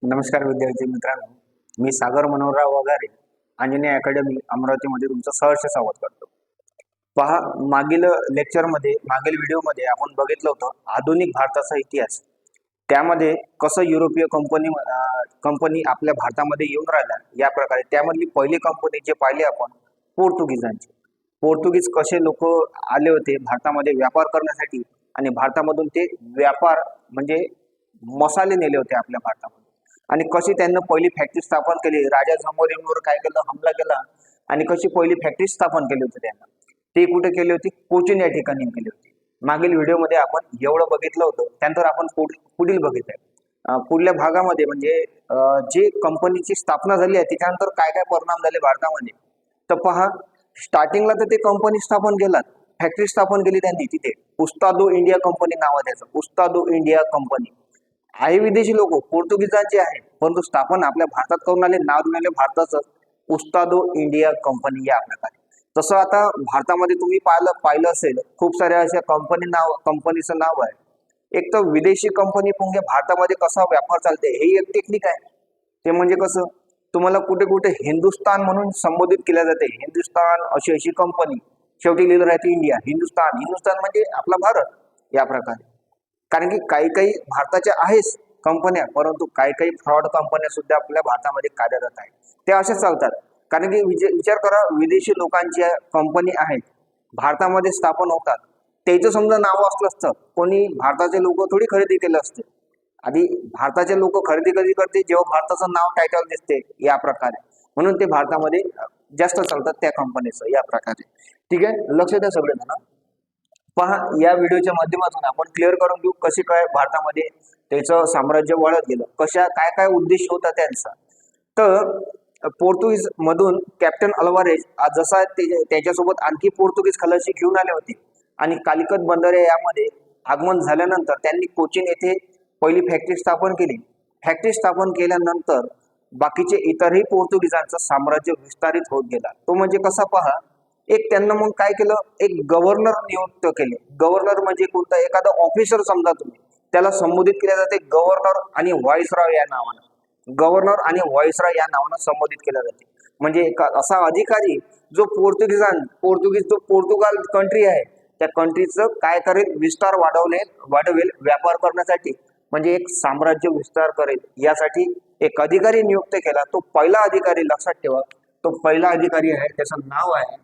नमस्कार विद्यार्थी मित्रांनो, मी सागर मनोहरराव वगारे, अंजनी अकॅडमी अमरावतीमध्ये तुमचं सहर्ष स्वागत करतो. पहा, मागील लेक्चरमध्ये मागील व्हिडिओमध्ये आपण बघितलं होतं आधुनिक भारताचा इतिहास. त्यामध्ये कसं युरोपीय कंपनी आपल्या भारतामध्ये येऊन राहिल्या या प्रकारे. त्यामधली पहिली कंपनी जे पाहिली आपण पोर्तुगीजांची. पोर्तुगीज कसे लोक आले होते भारतामध्ये व्यापार करण्यासाठी आणि भारतामधून ते व्यापार म्हणजे मसाले नेले होते आपल्या भारतामध्ये. आणि कशी त्यांना पहिली फॅक्टरी स्थापन केली, राजा झमोरीनवर काय केलं, हमला केला आणि कशी पहिली फॅक्टरी स्थापन केली होती त्यांना. ते कुठे केली होती? कोचीन या ठिकाणी केली होती. मागील व्हिडिओमध्ये आपण एवढं बघितलं होतं. त्यानंतर आपण पुढील बघितलंय. पुढल्या भागामध्ये म्हणजे जे कंपनीची स्थापना झाली आहे त्याच्यानंतर काय काय परिणाम झाले भारतामध्ये. तर पहा, स्टार्टिंगला तर ते कंपनी स्थापन केला, फॅक्टरी स्थापन केली त्यांनी तिथे. उस्तादो इंडिया कंपनी नाव आहे त्याचं, उस्तादो इंडिया कंपनी. आहे विदेशी लोक, पोर्तुगीजांचे आहे, परंतु स्थापन आपल्या भारतात करून आले, नाव देऊन आले भारताचं, उस्तादो इंडिया कंपनी या प्रकारे. तसं आता भारतामध्ये तुम्ही पाहिलं असेल खूप साऱ्या अशा कंपनीचं नाव आहे. एक तर विदेशी कंपनी पुंगे भारतामध्ये कसा व्यापार चालते हे एक टेक्निक आहे. ते म्हणजे कसं, तुम्हाला कुठे कुठे हिंदुस्तान म्हणून संबोधित केल्या जाते. हिंदुस्तान अशी कंपनी, शेवटी लिहिलं राहते इंडिया. हिंदुस्तान म्हणजे आपला भारत या प्रकारे. कारण की काही भारताच्या आहेच कंपन्या, परंतु काही फ्रॉड कंपन्या सुद्धा आपल्या भारतामध्ये कार्यरत आहेत. ते असे चालतात. कारण की विचार करा, विदेशी लोकांच्या कंपनी आहेत भारतामध्ये स्थापन होतात, त्याचं समजा नाव असलं असतं, कोणी भारताचे लोक थोडी खरेदी केलं असते. आधी भारताचे लोक खरेदी कधी करते, जेव्हा भारताचं नाव टायटल दिसते या प्रकारे. म्हणून ते भारतामध्ये जास्त चालतात त्या कंपनीचं या प्रकारे. ठीक आहे, लक्ष द्या सगळेजण. पहा, या व्हिडिओच्या माध्यमातून आपण क्लिअर करून घेऊ कसे काय भारतामध्ये त्याचं साम्राज्य वाढत गेलं, काय उद्देश होता त्यांचा. तर पोर्तुगीज मधून कॅप्टन अल्वारेज जसा त्याच्यासोबत आणखी पोर्तुगीज खलाशी घेऊन आले होते आणि कालिकत बंदरे यामध्ये आगमन झाल्यानंतर त्यांनी कोचीन येथे पहिली फॅक्टरी स्थापन केली. फॅक्टरी स्थापन केल्यानंतर बाकीचे इतरही पोर्तुगीजांचं साम्राज्य विस्तारित होत गेला. तो म्हणजे कसा, पहा, एक त्यांना मग काय केलं, एक गव्हर्नर नियुक्त केले. गव्हर्नर म्हणजे कोणता, एखादा ऑफिसर समजा तुम्ही, त्याला संबोधित केले जाते गव्हर्नर आणि व्हाईसरॉय या नावानं. गव्हर्नर आणि व्हाईसरॉय या नावानं संबोधित केलं जाते. म्हणजे असा अधिकारी जो पोर्तुगाल कंट्री आहे त्या कंट्रीचं काय करेल, विस्तार वाढवेल व्यापार करण्यासाठी, म्हणजे एक साम्राज्य विस्तार करेल यासाठी एक अधिकारी नियुक्त केला. तो पहिला अधिकारी, लक्षात ठेवा, तो पहिला अधिकारी आहे, त्याचं नाव आहे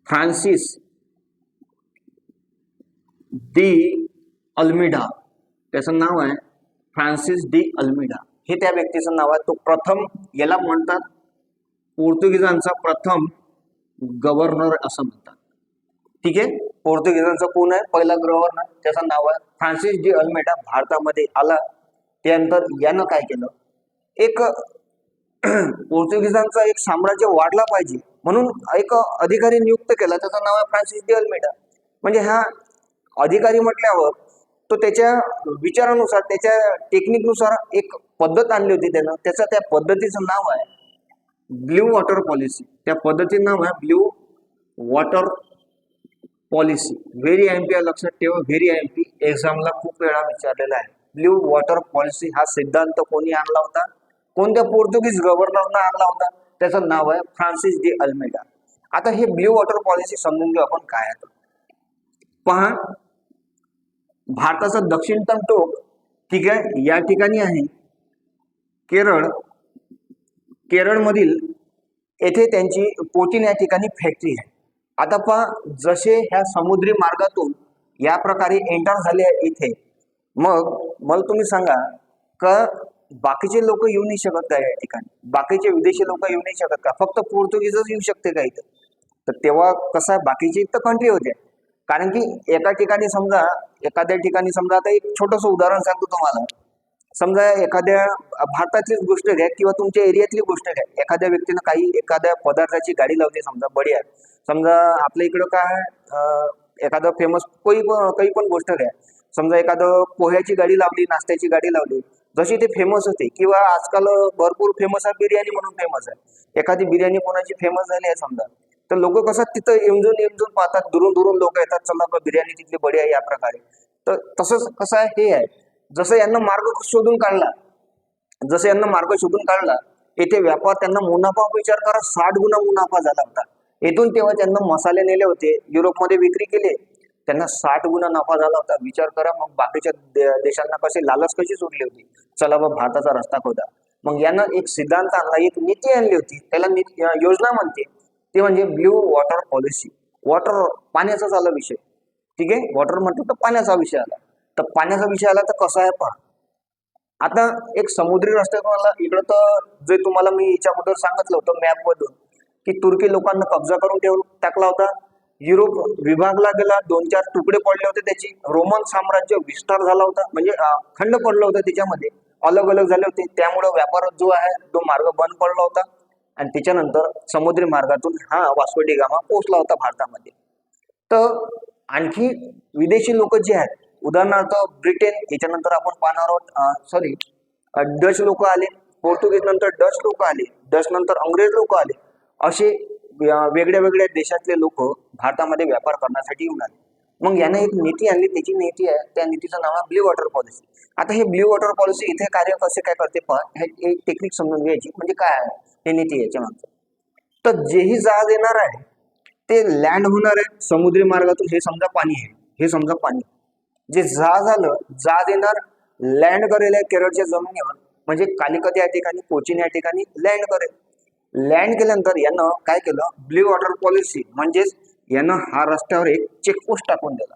फ्रान्सिस डी अल्मीडा. त्याचं नाव आहे फ्रान्सिस डी अल्मीडा. हे त्या व्यक्तीचं नाव आहे. तो प्रथम, याला म्हणतात पोर्तुगीजांचा प्रथम गव्हर्नर असं म्हणतात. ठीक आहे, पोर्तुगीजांचा कोण आहे पहिला गव्हर्नर, त्याचं नाव आहे फ्रान्सिस डी अल्मीडा. भारतामध्ये आला त्यानंतर यानं काय केलं, एक पोर्तुगीजांचा एक साम्राज्य वाढला पाहिजे म्हणून एक अधिकारी नियुक्त केला, त्याचं नाव आहे फ्रान्सिस डी अल्मीडा. म्हणजे हा अधिकारी म्हटल्यावर तो त्याच्या विचारानुसार, त्याच्या टेक्निकनुसार एक पद्धत आणली होती त्यानं. त्या पद्धतीचं नाव आहे ब्ल्यू वॉटर पॉलिसी. त्या पद्धतीचं नाव आहे blue water policy. Very MP, लक्षात ठेवा, व्हेरी एमपी, एक्झामला खूप वेळा विचारलेला आहे. ब्ल्यू वॉटर पॉलिसी हा सिद्धांत कोणी आणला होता, कोणत्या पोर्तुगीज गव्हर्नरनं आणला होता, त्याचं नाव आहे फ्रान्सिस डी अल्मीडा. आता हे ब्ल्यू वॉटर पॉलिसी समजून घेऊ आपण काय आहे. पहा, भारताचं दक्षिणतम टोक, ठीक आहे, या ठिकाणी आहे केरळमधील येथे त्यांची कोचीन या ठिकाणी फॅक्टरी आहे. आता पहा, जसे ह्या समुद्री मार्गातून या प्रकारे एंटर झाले इथे, मग मला तुम्ही सांगा का बाकीचे लोक येऊ नाही शकत का या ठिकाणी? बाकीचे विदेशी लोक येऊ नाही शकत का? फक्त पोर्तुगीजच येऊ शकते का इथं? तर तेव्हा कसं आहे, बाकीचे इथं कंट्री होते. कारण की एखाद्या ठिकाणी समजा आता एक छोटंसं उदाहरण सांगतो तुम्हाला. समजा एखाद्या भारतातलीच गोष्ट घ्या किंवा तुमच्या एरियातली गोष्ट घ्या. एखाद्या व्यक्तीनं एखाद्या पदार्थाची गाडी लावली, समजा बढिया. समजा आपल्या इकडं काय एखादं फेमस काही पण गोष्ट घ्या. समजा एखादं पोह्याची गाडी लावली, नाश्त्याची गाडी लावली, जशी ते फेमस होते. किंवा आजकाल भरपूर फेमस आहे, बिर्याणी म्हणून फेमस आहे. एखादी बिर्याणी कोणाची फेमस झाली आहे समजा, तर लोक कसं तिथं येऊन पाहतात, दुरून लोक येतात, चला बिर्याणी तिथली बढिया या प्रकारे. तर तसंच कसं आहे, हे आहे जसं यांना मार्ग शोधून काढला जसं यांना मार्ग शोधून काढला, येथे व्यापार त्यांना मुनाफा, विचार करा, 60 गुणा मुनाफा झाला होता. येथून तेव्हा त्यांना मसाले नेले होते, युरोपमध्ये विक्री केले, त्यांना 60 गुणा नफा झाला होता. विचार करा मग बाकीच्या देशांना कसे लालच कशी सुटली होती, चला बा भारताचा रस्ता खोदा. मग यानं एक सिद्धांत आणला, एक नीती आणली होती, त्याला योजना म्हणते, ते म्हणजे ब्ल्यू वॉटर पॉलिसी. वॉटर पाण्याचाच आला विषय, ठीक आहे. वॉटर म्हणतो तर पाण्याचा विषय आला. तर पाण्याचा विषय आला तर कसा आहे पहा. आता एक समुद्री रस्ते तुम्हाला इकडं, तर जे तुम्हाला मी याच्या अगोदर सांगितलं होतं मॅप मधून, की तुर्की लोकांना कब्जा करून टाकला होता. युरोप विभागला गेला, 2-4 तुकडे पडले होते त्याची. रोमन साम्राज्य विस्तार झाला होता, म्हणजे खंड पडलं होतं, त्याच्यामध्ये अलग अलग झाले होते. त्यामुळे व्यापार जो आहे तो मार्ग बंद पडला होता. आणि त्याच्यानंतर समुद्री मार्गातून हा वास्को डी गामा पोहोचला होता भारतामध्ये. तर आणखी विदेशी लोक जे आहेत, उदाहरणार्थ ब्रिटन, याच्यानंतर आपण पाहणार आहोत डच लोक आले, पोर्तुगीज नंतर डच लोक आले, डच नंतर अंग्रेज लोक आले. असे वेगळ्या वेगळ्या देशातले लोक भारतामध्ये व्यापार करण्यासाठी येऊन आले. मग याने एक नीती आणली, त्याची नीती आहे, त्या नीतीचं नाव आहे ब्ल्यू वॉटर पॉलिसी. आता हे ब्ल्यू वॉटर पॉलिसी इथे कार्य कसे काय करते पहा, हे टेक्निक समजून घ्यायची, म्हणजे काय आहे हे नीती याच्या मागचं. तर जेही जहाज येणार आहे ते लँड होणार आहे समुद्री मार्गातून. हे समजा पाणी आहे, हे समजा पाणी, जे जहाज आलं, जहाज येणार, लँड करेल आहे केरळच्या जमिनीवर, म्हणजे कालिकत या ठिकाणी, कोचीन या ठिकाणी लँड करेल. लँड केल्यानंतर यानं काय केलं, ब्ल्यू वॉटर पॉलिसी म्हणजेच यानं हा रस्त्यावर एक चेकपोस्ट टाकून दिला.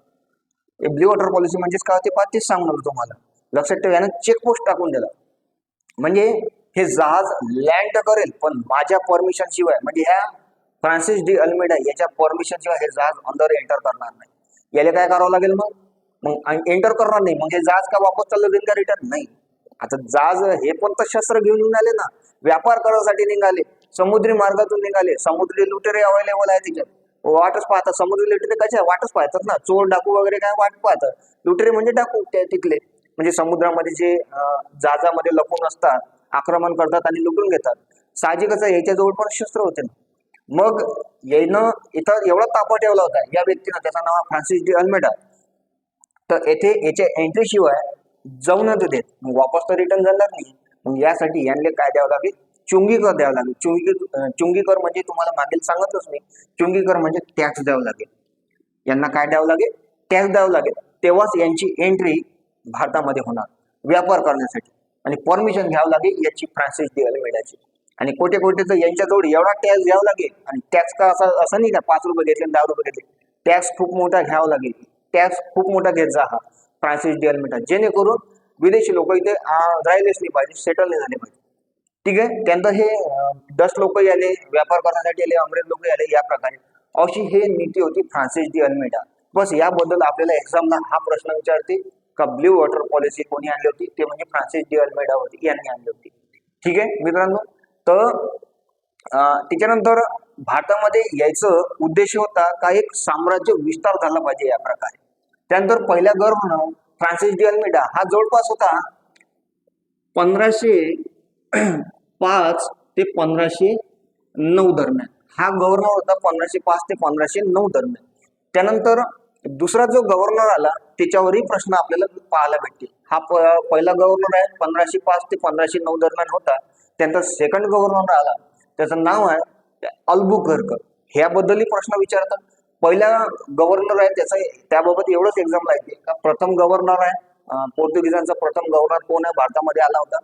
ब्ल्यू वॉटर पॉलिसी म्हणजेच काय होते पहा, तेच सांगणार तुम्हाला, लक्षात ठेवा. यानं चेकपोस्ट टाकून दिला, म्हणजे हे जहाज लँड करेल पण माझ्या परमिशन शिवाय, म्हणजे ह्या फ्रान्सिस डी अल्मेडा याच्या परमिशन शिवाय हे जहाज अंदर एंटर करणार नाही. याला काय करावं लागेल मग एंटर करणार नाही, मग हे जहाज का वापस चाललं देईन का रिटर्न नाही. आता जहाज हे पण तर शस्त्र घेऊन निघाले ना, व्यापार करण्यासाठी निघाले, समुद्री मार्गातून निघाले. समुद्री लुटेरे अवेलेबल आहे तिच्यात, वाटच पाहतात. समुद्री लुटेरे कशा वाटच पाहतात ना, चोर डाकू वगैरे काय वाट पाहतात. लुटेरे म्हणजे डाकू तिथले, म्हणजे समुद्रामध्ये जे जहाजामध्ये लपून असतात, आक्रमण करतात आणि लुटून घेतात. साहजिकच याच्याजवळ पण शस्त्र होते ना. मग यानं इथं एवढा तापा ठेवला होता या व्यक्तीनं, त्याचं नाव फ्रान्सिस डी अल्मेडा. तर येथे याच्या एंट्री शिवाय जाऊ न देत, मग वापस तर रिटर्न जाणार नाही. मग यासाठी यांना काय द्यावं लागेल, चुंगी कर द्यावं लागेल. चुंगी कर म्हणजे तुम्हाला मागेल सांगतच मी, चुंगी कर म्हणजे टॅक्स द्यावं लागेल. यांना काय द्यावं लागेल, टॅक्स द्यावं लागेल. तेव्हाच यांची एंट्री भारतामध्ये होणार व्यापार करण्यासाठी, आणि परमिशन घ्यावं लागेल याची फ्रान्सिस डी अल्मेडाची. आणि कोटे तर यांच्याजवळ एवढा टॅक्स घ्यावा लागेल. आणि टॅक्स का असं नाही का 5 रुपये घेतले 10 रुपये घेतले, टॅक्स खूप मोठा घ्यावा लागेल. टॅक्स खूप मोठा घेत जा हा फ्रान्सिस डी अल्मेडा, जेणेकरून विदेशी लोक इथे राहिलेच नाही पाहिजे, सेटल नाही झाले पाहिजे. ठीक आहे. त्यानंतर हे डच लोक आले, व्यापार करण्यासाठी आले, अंग्रेज लोक आले, या प्रकारे अशी हे नीती होती फ्रान्सिस डी अल्मेडा. बस याबद्दल आपल्याला एक्झामला हा प्रश्न विचारते का ब्ल्यू वॉटर पॉलिसी कोणी आणली होती, ते म्हणजे फ्रान्सिस डी अल्मेडा होती, यांनी आणली होती. ठीक आहे मित्रांनो. तर त्याच्यानंतर भारतामध्ये यायचं उद्देश होता का एक साम्राज्य विस्तार झाला पाहिजे या प्रकारे. त्यानंतर पहिल्या गव्हर्नर फ्रान्सिस डी अल्मेडा हा जवळपास होता 1505 ते 1509 दरम्यान. हा गव्हर्नर होता 1505 ते 1509 दरम्यान. त्यानंतर दुसरा जो गव्हर्नर आला त्याच्यावरही प्रश्न आपल्याला पाहायला भेटतील. हा पहिला गव्हर्नर आहे 1505 ते 1509 दरम्यान होता. त्यानंतर सेकंड गव्हर्नर आला, त्याचं नाव आहे अल्बुकर्क. ह्याबद्दलही प्रश्न विचारतात. पहिला गव्हर्नर आहे त्याबाबत एवढंच एक्झामला येते का प्रथम गव्हर्नर आहे पोर्तुगीजांचा प्रथम गव्हर्नर कोण आहे भारतामध्ये आला होता,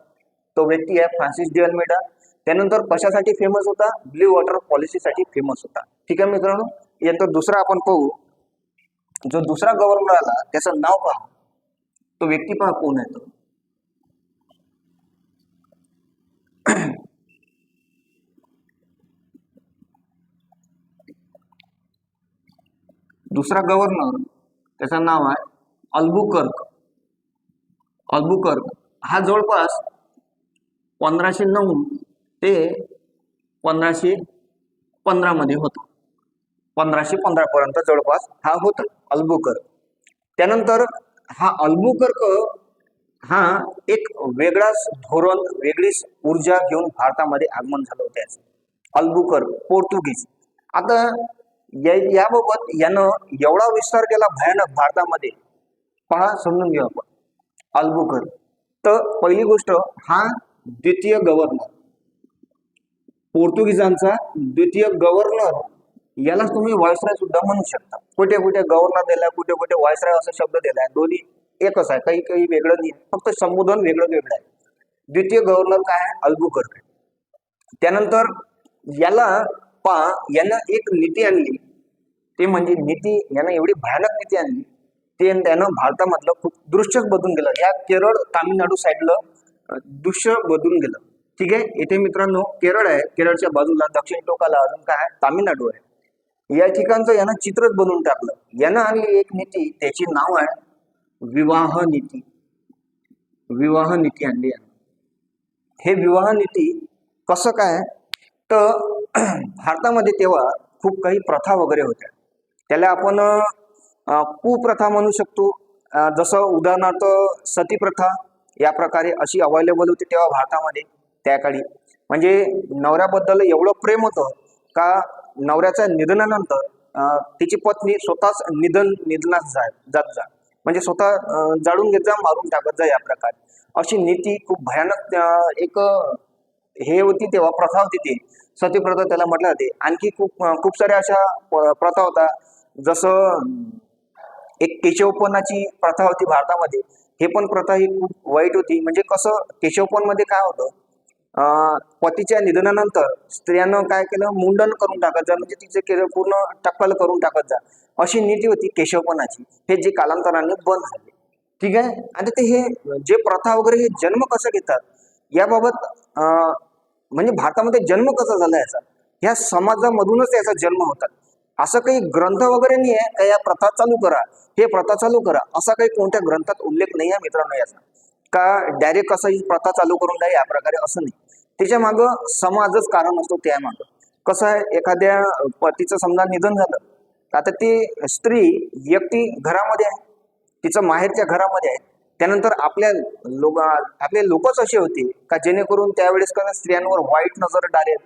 तो व्यक्ती आहे फ्रान्सिस डी अल्मेडा. त्यानंतर कशासाठी फेमस होता, ब्ल्यू वॉटर पॉलिसीसाठी फेमस होता. ठीक आहे मित्रांनो. यानंतर दुसरा आपण पाहू, जो दुसरा गव्हर्नर आला त्याचं नाव पहा, तो व्यक्ती पहा कोण आहे तो. दुसरा गव्हर्नर त्याचं नाव आहे अल्बुकर्क. अल्बुकर्क हा जवळपास 1509 ते 1515 मध्ये होता. 1515 पर्यंत जवळपास हा होता अल्बुकर्क. त्यानंतर हा अल्बुकर्क हा एक वेगळाच धोरण, वेगळीच ऊर्जा घेऊन भारतामध्ये आगमन झालं होतं. अल्बुकर्क पोर्तुगीज. आता याबाबत यानं एवढा विस्तार केला भयानक भारतामध्ये, पहा समजून घेऊ आपण अल्बुकर्क. तर पहिली गोष्ट, हा द्वितीय गव्हर्नर, पोर्तुगीजांचा द्वितीय गव्हर्नर, यालाच तुम्ही व्हायसराय सुद्धा म्हणू शकता. कुठे कुठे गव्हर्नर दिलाय, कुठे कुठे व्हायसराय असा शब्द दिलाय, दोन्ही एकच आहे, काही काही वेगळं नाही, फक्त संबोधन वेगळं वेगळं आहे. द्वितीय गव्हर्नर काय आहे? अल्बुकर्क. त्यानंतर याला यानं एक नीती आणली, ते म्हणजे नीती, यानं एवढी भयानक नीती आणली, त्यानं भारतामधलं खूप दृश्यच बदलून गेलं. या केरळ तामिळनाडू साईडला दृश्य बदलून गेलं. ठीक आहे, इथे मित्रांनो केरळ आहे, केरळच्या बाजूला दक्षिण टोकाला अजून काय आहे? तामिळनाडू आहे. या ठिकाणचं यानं चित्रच बनवून टाकलं. यानं आणली एक नीती, त्याची नाव आहे विवाह नीती. विवाह नीती आणली यानं. हे विवाह नीती कसं काय? तर भारतामध्ये तेव्हा खूप काही प्रथा वगैरे होत्या, त्याला आपण कुप्रथा म्हणू शकतो. जसं उदाहरणार्थ सती प्रथा, या प्रकारे अशी अवेलेबल होती तेव्हा भारतामध्ये त्या काळी. म्हणजे नवऱ्याबद्दल एवढं प्रेम होतं का नवऱ्याच्या निधनानंतर तिची पत्नी स्वतःच निधनास जात जा, म्हणजे स्वतः जाळून घेत जा, मारून टाकत जा, या प्रकारे. अशी नीती खूप भयानक एक हे होती तेव्हा, प्रथा होती ती सती प्रथा त्याला म्हटलं जाते. आणखी खूप साऱ्या अशा प्रथा होता, जसं एक केशवपनाची प्रथा होती भारतामध्ये. हे पण प्रथा ही खूप वाईट होती. म्हणजे कसं, केशवपन मध्ये काय होतं, पतीच्या निधनानंतर स्त्रियांना काय केलं, मुंडन करून टाकत जा, म्हणजे तिचे पूर्ण टक्कल करून टाकत जा, अशी नीती होती केशवपनाची. हे जे कालांतराने बंद झाले. ठीक आहे. आणि ते हे जे प्रथा वगैरे हे जन्म कसं घेतात याबाबत म्हणजे भारतामध्ये जन्म कसा झाला याचा, ह्या समाजामधूनच याचा जन्म होतात. असं काही ग्रंथ वगैरे नाही आहे का या प्रथा चालू करा, हे प्रथा चालू करा, असा काही कोणत्या ग्रंथात उल्लेख नाही आहे मित्रांनो याचा, का डायरेक्ट कसं ही प्रथा चालू करून द्या या प्रकारे, असं नाही. त्याच्या मागं समाजच कारण असतो. त्या मागं कसं आहे, एखाद्या पतीचं समजा निधन झालं, आता ती स्त्री व्यक्ती घरामध्ये आहे, तिचं माहेरच्या घरामध्ये आहे. त्यानंतर आपले लोकच असे होते का जेणेकरून त्यावेळेस का स्त्रियांवर वाईट नजर डालेल,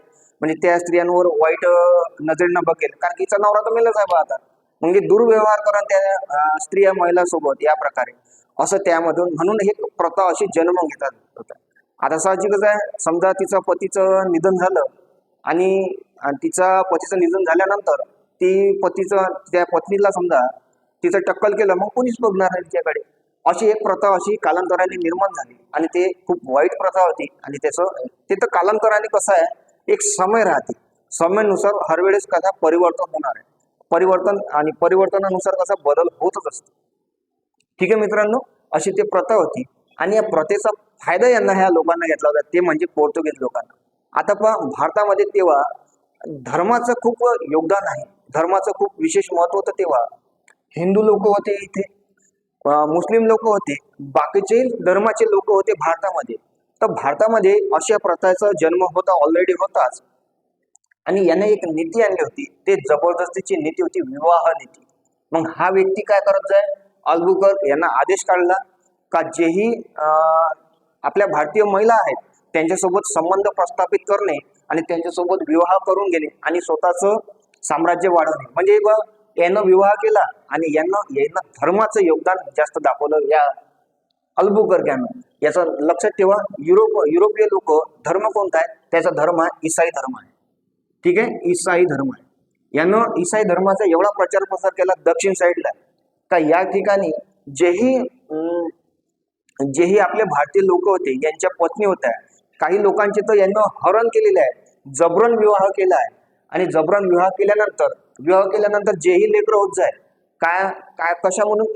म्हणजे त्या स्त्रियांवर वाईट नजरेनं बघेल, कारण तिचा नवरा तर मेलाच आहे बा आता, म्हणजे दुर्व्यवहार करा त्या स्त्रिया महिलांसोबत, या प्रकारे असं त्यामधून. म्हणून हे प्रथा अशी जन्म घेतात. आता साहजिकच आहे, समजा तिचं पतीचं निधन झालं आणि तिचा पतीचं निधन झाल्यानंतर त्या पत्नीला समजा तिचं टक्कल केलं, मग कोणीच बघणार नाही तिच्याकडे. अशी एक प्रथा अशी कालांतराने निर्माण झाली आणि ते खूप वाईट प्रथा होती. आणि ते तर कालांतराने कसं आहे, एक समय राहते, समयानुसार हर वेळेस कसा परिवर्तन होणार आहे, परिवर्तनानुसार कसा बदल होतच असतो. ठीक आहे मित्रांनो, अशी ते प्रथा होती. आणि या प्रथेचा फायदा ह्या लोकांना घेतला होता, ते म्हणजे पोर्तुगीज लोकांना. आता पहा, भारतामध्ये तेव्हा धर्माचं खूप योगदान आहे, धर्माचं खूप विशेष महत्व होतं. तेव्हा हिंदू लोक होते, इथे मुस्लिम लोक होते, बाकीचे धर्माचे लोक होते भारतामध्ये. तर भारतामध्ये अशा प्रथाचा जन्म होता, ऑलरेडी होताच. आणि याने एक नीती आणली होती, ते जबरदस्तीची नीती होती, विवाह नीती. मग हा व्यक्ती काय करत जाय, अल्बुकर्क यांना आदेश काढला का जेही आपल्या भारतीय महिला आहेत त्यांच्यासोबत संबंध प्रस्थापित करणे आणि त्यांच्यासोबत विवाह करून घेणे आणि स्वतःचं साम्राज्य वाढवणे. म्हणजे यानं विवाह केला आणि यांना धर्माचं योगदान जास्त दाखवलं या अल्बुकर्क यानं. याचं लक्षात ठेवा, युरोपीय लोक धर्म कोणता आहे, त्याचा धर्म आहे ईसाई धर्म आहे. ठीक आहे, ईसाई धर्म आहे. यानं ईसाई धर्माचा एवढा प्रचार प्रसार केला दक्षिण साईडला का या ठिकाणी जेही आपले भारतीय लोक होते यांच्या पत्नी होत्या, काही लोकांचे तर यांना हरण केलेले आहे, जबरन विवाह केला आहे. आणि जबरन विवाह केल्यानंतर जेही लेकरं होत जाय काय कशा म्हणून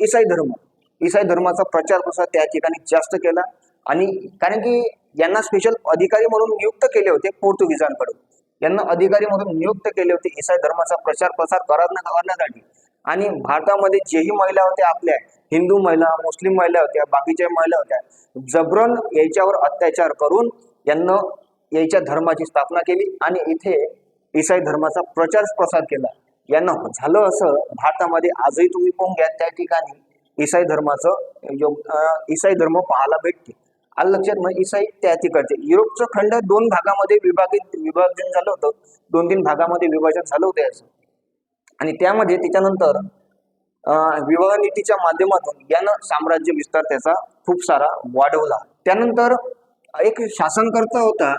ईसाई धर्माचा प्रचार प्रसार त्या ठिकाणी जास्त केला. आणि कारण की यांना स्पेशल अधिकारी म्हणून नियुक्त केले होते पोर्तुगीजांकडून, यांना अधिकारी म्हणून नियुक्त केले होते ईसाई धर्माचा प्रचार प्रसार करण्यासाठी. आणि भारतामध्ये जेही महिला होत्या, आपल्या हिंदू महिला, मुस्लिम महिला होत्या, बाकीच्या महिला होत्या, जबरन याच्यावर अत्याचार करून यांना याच्या धर्माची स्थापना केली आणि इथे ईसाई धर्माचा प्रचार प्रसार केला. यांना झालं असं भारतामध्ये आजही तुम्ही पाहून घ्या, त्या ठिकाणी ईसाई धर्म पाहायला भेटते. आलं लक्षात. मग ईसाई त्या तिकडचे युरोपचं खंड दोन भागामध्ये विभाजन झालं होतं, 2-3 भागामध्ये विभाजन झालं होतं याचं. आणि त्यामध्ये त्याच्यानंतर विवाह नीतीच्या माध्यमातून यानं साम्राज्य विस्तार त्याचा खूप सारा वाढवला. त्यानंतर एक शासनकर्ता होता.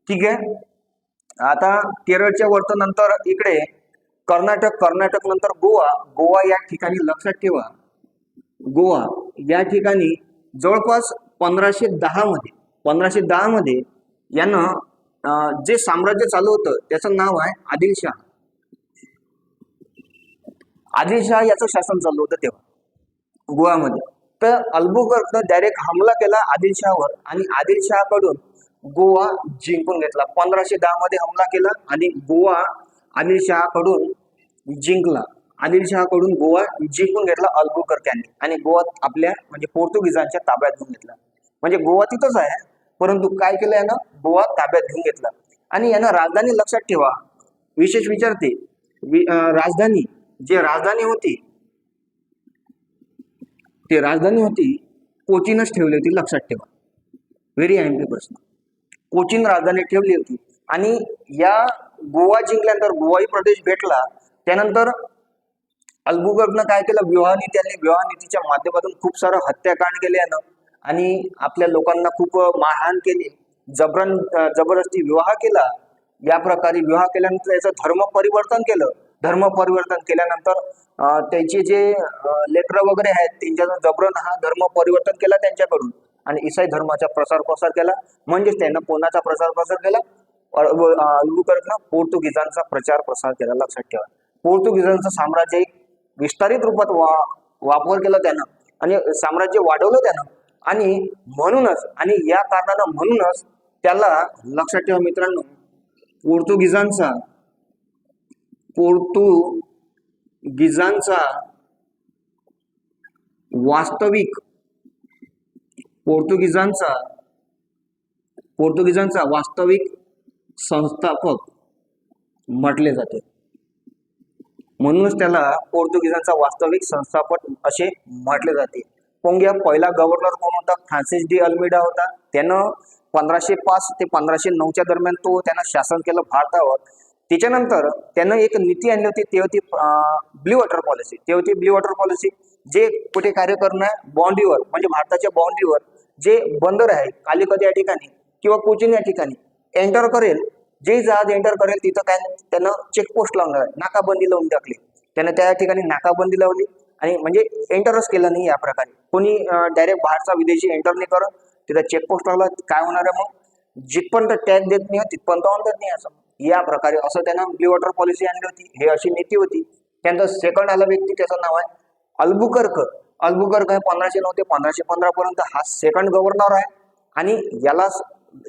ठीक आहे. आता केरळच्या नंतर इकडे कर्नाटक नंतर गोवा. गोवा या ठिकाणी लक्षात ठेवा, गोवा या ठिकाणी जवळपास 1510 मध्ये यानं जे साम्राज्य चालू होतं त्याचं नाव आहे आदिलशाह. आदिलशाह याचं शासन चालू होतं तेव्हा गोवामध्ये. तर अल्बुकर्कनं डायरेक्ट हमला केला आदिलशाहवर आणि आदिलशाहकडून गोवा जिंकून घेतला. 1510 हमला केला आणि गोवा आदिलशाहकडून जिंकला. आदिलशाहकडून गोवा जिंकून घेतला अल्बुकर्क यांनी आणि गोवा आपल्या म्हणजे पोर्तुगीजांच्या ताब्यात घेऊन घेतला. म्हणजे गोवा तिथंच आहे, परंतु काय केलं यानं, गोवा ताब्यात घेऊन घेतला. आणि यानं राजधानी लक्षात ठेवा, विशेष विचारते, राजधानी जे राजधानी होती ते राजधानी होती कोचीनच ठेवली होती, लक्षात ठेवा. व्हेरी एम्पी प्रश्न. कोचीन राजधानी ठेवली होती. आणि या गोवा जिंकल्यानंतर गोवाई प्रदेश भेटला. त्यानंतर अल्बुकर्कनं काय केलं, विवाह नीतीच्या माध्यमातून खूप सारं हत्याकांड केले यानं आणि आपल्या लोकांना खूप मारहाण केली, जबरदस्ती विवाह केला. या प्रकारे विवाह केल्यानंतर याचं धर्म परिवर्तन केलं. धर्म परिवर्तन केल्यानंतर त्यांचे जे लेकरं वगैरे आहेत त्यांच्या जबरन हा धर्म परिवर्तन केला त्यांच्याकडून आणि ईसाई धर्माचा प्रसार केला. म्हणजेच त्यांना कोणाचा प्रसार केला, अल्बुकर्कनं पोर्तुगीजांचा प्रसार केला. लक्षात ठेवा, पोर्तुगीजांचं साम्राज्य एक विस्तारित रूपात वापर केला त्यानं आणि साम्राज्य वाढवलं त्यानं. आणि म्हणूनच आणि या कारणानं म्हणूनच त्याला लक्षात ठेवा मित्रांनो, पोर्तुगीजांचा वास्तविक संस्थापक म्हटले जाते. म्हणूनच त्याला पोर्तुगीजांचा वास्तविक संस्थापक असे म्हटले जाते. पोंग्या पहिला गव्हर्नर कोण होता, फ्रान्सिस डी अल्मीडा होता. त्यानं 1505 ते 1509 दरम्यान त्यानं शासन केलं भारतावर. त्याच्यानंतर त्यानं एक नीती आणली होती, ते होती ब्ल्यू वॉटर पॉलिसी. जे कुठे कार्य करणं, बाउंड्रीवर म्हणजे भारताच्या बाउंड्रीवर जे बंदर आहे कालिकत या ठिकाणी किंवा कोचीन या ठिकाणी एंटर करेल, जे जहाज एंटर करेल तिथं काय त्यानं चेकपोस्ट लावणार, नाकाबंदी लावून टाकली. त्यानं त्या ठिकाणी नाकाबंदी लावली आणि म्हणजे एंटरच केलं नाही. या प्रकारे कोणी डायरेक्ट बाहेरचा विदेशी एंटर नाही करत, तिथं चेकपोस्ट लावला. काय होणार आहे मग, जिथपर्यंत टॅक्स देत नाही तिथपर्यंत आणत नाही असं. या प्रकारे असं त्यानं ब्ल्यू वॉटर पॉलिसी आणली होती. हे अशी नीती होती. त्यानंतर सेकंड आला व्यक्ती, त्याचं नाव आहे अल्बुकर्क. अल्बुकर्क आहे 1509 ते 1515 पर्यंत हा सेकंड गव्हर्नर आहे. आणि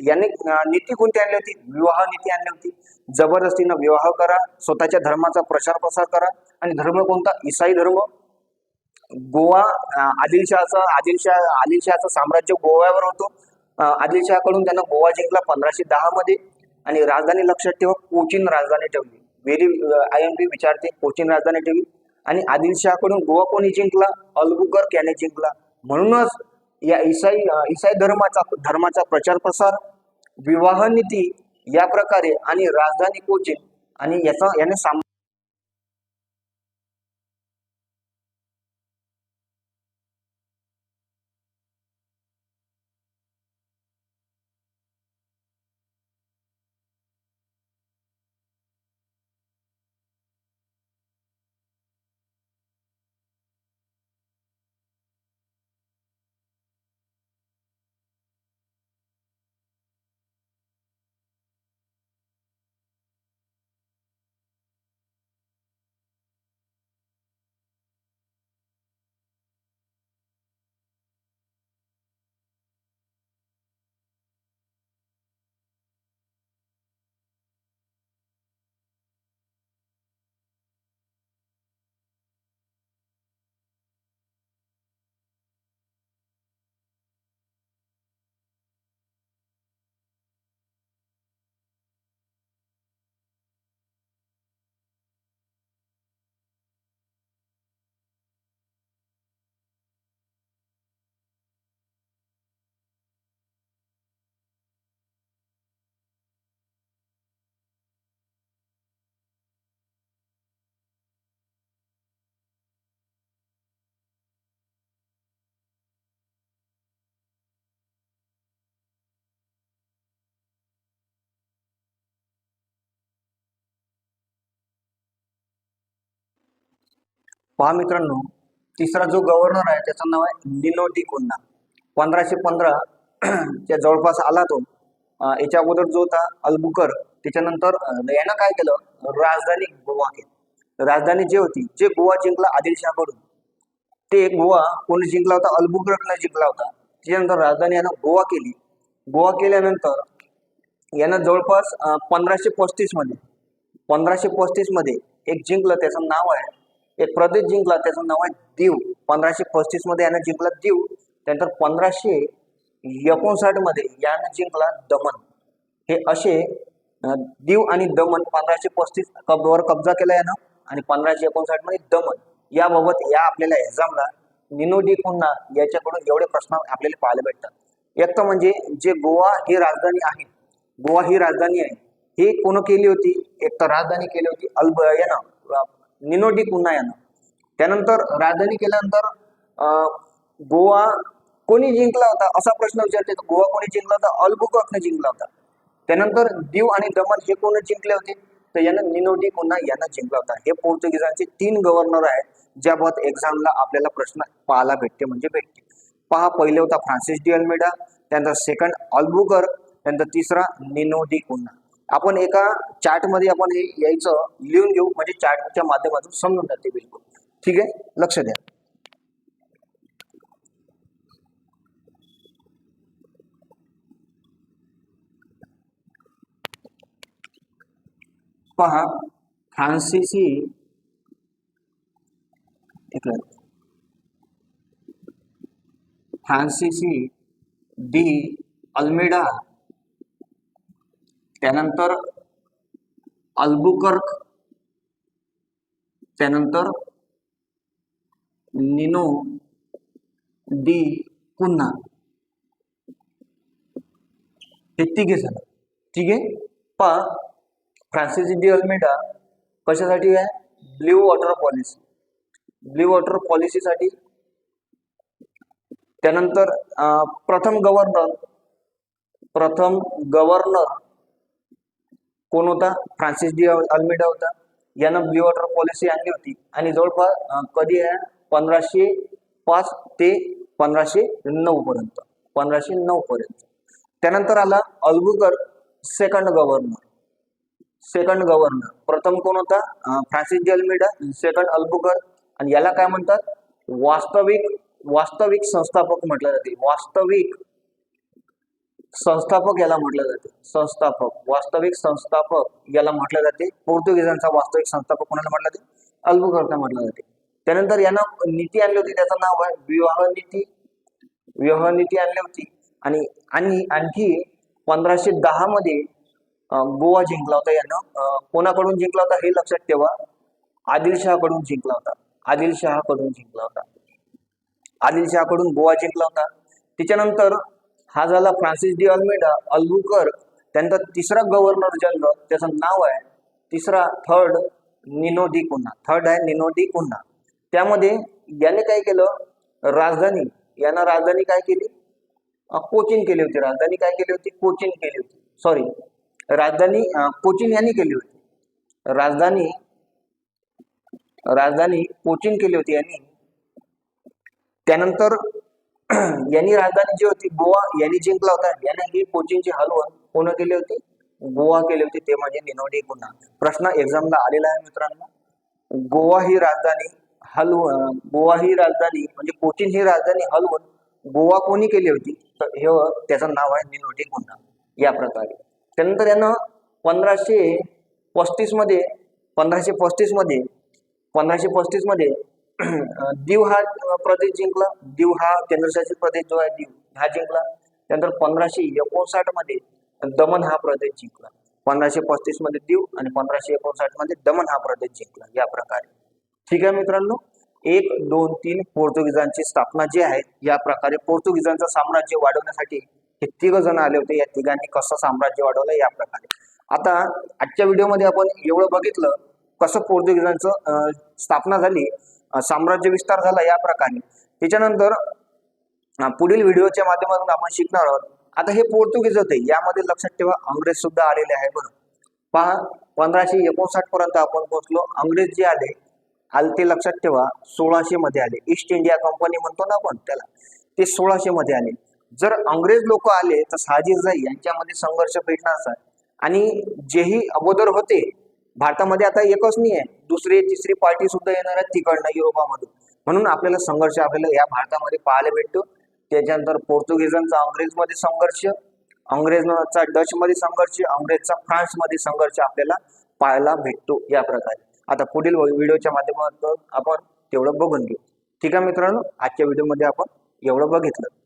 याने नीती कोणती आणली होती, विवाह नीती आणली होती. जबरदस्तीनं विवाह करा, स्वतःच्या धर्माचा प्रसार करा. आणि धर्म कोणता, ईसाई धर्म. गोवा आदिलशहाचं साम्राज्य गोव्यावर होतं. आदिलशहाकडून त्यानं गोवा जिंकला 1510 आणि राजधानी लक्षात ठेवा कोचीन राजधानी ठेवली. व्हेरी IMP विचारते, कोचीन राजधानी ठेवली. आणि आदिलशहाकडून गोवा कोणी जिंकला, अल्बुकर्क याने जिंकला. म्हणूनच या ईसाई धर्माचा प्रसार, विवाह नीती या प्रकारे आणि राजधानी कोचीन आणि याने पहा मित्रांनो, तिसरा जो गव्हर्नर आहे त्याचं नाव आहे निनो डी कुन्हा. 1515 च्या जवळपास आला तो. याच्या अगोदर जो होता अल्बुकर, त्याच्यानंतर यानं काय केलं, राजधानी गोवा केली. राजधानी जी होती, जे गोवा जिंकला आदिलशाहकडून, ते गोवा कोणी जिंकला होता, अल्बुकरकने जिंकला होता. त्याच्यानंतर राजधानी यानं गोवा केली. गोवा केल्यानंतर यानं जवळपास 1535 मध्ये एक जिंकलं, त्याचं नाव आहे, एक प्रदेश जिंकला त्याचं नाव आहे दीव. 1535 मध्ये यानं जिंकला दीव. त्यानंतर 1559 मध्ये यानं जिंकला दमण. हे असे दीव आणि दमण 1535 वर कब्जा केला यानं, आणि 1559 मध्ये दमण. याबाबत या आपल्याला एक्झामला निनो डी कुन्हा याच्याकडून एवढे प्रश्न आपल्याला पाहायला भेटतात. एक तर म्हणजे जे गोवा ही राजधानी आहे, गोवा ही राजधानी आहे, ही कोण केली होती, एक तर राजधानी केली होती यानं निनो डी कुन्हा यानं. त्यानंतर राजधानी केल्यानंतर गोवा कोणी जिंकला होता असा प्रश्न विचारते. गोवा कोणी जिंकला होता, अल्बुकर्कने जिंकला होता. त्यानंतर दीव आणि दमण हे कोण जिंकले होते, तर यानं निनो डी कुन्हा यानं जिंकला होता. हे पोर्तुगीजांचे 3 गव्हर्नर आहेत, ज्याबाबत एक्झामला आपल्याला प्रश्न पाहायला भेटते म्हणजे भेटते. पहा, पहिले होता फ्रान्सिस डी अल्मेडा, त्यानंतर सेकंड अल्बुकर्क, त्यानंतर तिसरा निनो डी कुन्हा. आपण एका चार्टमध्ये आपण हे यायचं लिहून घेऊ, म्हणजे चार्टच्या माध्यमातून समजून जाते बिलकुल. ठीक आहे, लक्ष द्या. पहा, फ्रान्सिसी डी अल्मेडा, त्यानंतर अल्बुकर्क, त्यानंतर निनो डी कुन्हा, हे तिघे झालं. ठीक आहे. पहा, फ्रान्सिस डी अल्मेडा कशासाठी आहे, blue water policy, blue water पॉलिसीसाठी. त्यानंतर प्रथम गव्हर्नर कोण होता, फ्रान्सिस डी अल्मेडा होता. यानं ब्ल्यू वॉटर पॉलिसी आणली होती, आणि जवळपास कधी आहे, 1505 ते 1509 पर्यंत, 1509 पर्यंत. त्यानंतर आला अल्बुकर्क, सेकंड गव्हर्नर. प्रथम कोण होता, Francis de Almeida, second Albuquerque. आणि याला काय म्हणतात, वास्तविक संस्थापक म्हटलं जाते. वास्तविक संस्थापक याला म्हटलं जाते. वास्तविक संस्थापक याला म्हटलं जाते. पोर्तुगीजांचा वास्तविक संस्थापक कोणाला म्हटलं जाते, अल्बुकर्कला म्हटलं जाते. त्यानंतर यानं नीती आणली होती, त्याचं नाव आहे विवाह नीती आणली होती. आणि आणखी 1510 मध्ये गोवा जिंकला होता यानं. कोणाकडून जिंकला होता हे लक्षात ठेवा, आदिलशहाकडून जिंकला होता. आदिलशहाकडून गोवा जिंकला होता. त्याच्यानंतर हा झाला फ्रान्सिस डी अल्मेडा, अल्बुकर्क. त्यानंतर तिसरा गव्हर्नर जनरल, त्याचं नाव आहे थर्ड निनो डी कुन्हा. त्यामध्ये याने काय केलं, राजधानी काय केली, कोचीन केली होती. राजधानी कोचीन यांनी केली होती. राजधानी कोचीन केली होती यांनी. त्यानंतर यांनी राजधानी जी होती गोवा यांनी जिंकला होता. याने ही कोचीनची हलवण कोण केली होती, गोवा केली होती, ते म्हणजे निनो डी कुन्हा. प्रश्न एक्झामला आलेला आहे मित्रांनो. गोवा ही राजधानी म्हणजे कोचीन ही राजधानी हलवून गोवा कोणी केली होती, तर हे त्याचं नाव आहे निनो डी कुन्हा. या प्रकारे. त्यानंतर यानं 1535 मध्ये दीव हा प्रदेश जिंकला. दीव हा केंद्रशासित प्रदेश जो आहे, दीव हा जिंकला. त्यानंतर 1559 मध्ये दमण हा प्रदेश जिंकला. 1535 मध्ये दीव आणि 1559 मध्ये दमण हा प्रदेश जिंकला. या प्रकारे. ठीक आहे मित्रांनो, 1, 2, 3 पोर्तुगीजांची स्थापना जी आहे, या प्रकारे पोर्तुगीजांचं साम्राज्य वाढवण्यासाठी हे 3 जण आले होते. या तिघांनी कसं साम्राज्य वाढवलं या प्रकारे. आता आजच्या व्हिडिओमध्ये आपण एवढं बघितलं कसं पोर्तुगीजांचं स्थापना झाली, साम्राज्य विस्तार झाला या प्रकारे. त्याच्यानंतर पुढील व्हिडिओच्या माध्यमातून आपण शिकणार आहोत. आता हे पोर्तुगीज होते, यामध्ये लक्षात ठेवा अंग्रेज सुद्धा आलेले आहे. बरं, पहा, 1559 पर्यंत आपण पोहोचलो. अंग्रेज जे आले आले ते लक्षात ठेवा. 1600 मध्ये आले. ईस्ट इंडिया कंपनी म्हणतो ना आपण त्याला, ते 1600 मध्ये आले. जर अंग्रेज लोक आले तर साहजिक आहे यांच्यामध्ये संघर्ष पेटणार. आणि जेही अगोदर होते भारतामध्ये आता एकच नाही आहे, दुसरी तिसरी पार्टी सुद्धा येणार आहे तिकडनं युरोपामधून. म्हणून आपल्याला संघर्ष आपल्याला या भारतामध्ये पाहायला भेटतो. त्याच्यानंतर पोर्तुगीजांचा अंग्रेजमध्ये संघर्ष, अंग्रेजांचा डच मध्ये संघर्ष, अंग्रेजचा फ्रान्स मध्ये संघर्ष आपल्याला पाहायला भेटतो या प्रकारे. आता पुढील व्हिडिओच्या माध्यमातून आपण तेवढं बघून घेऊ. ठीक आहे मित्रांनो, आजच्या व्हिडिओमध्ये आपण एवढं बघितलं.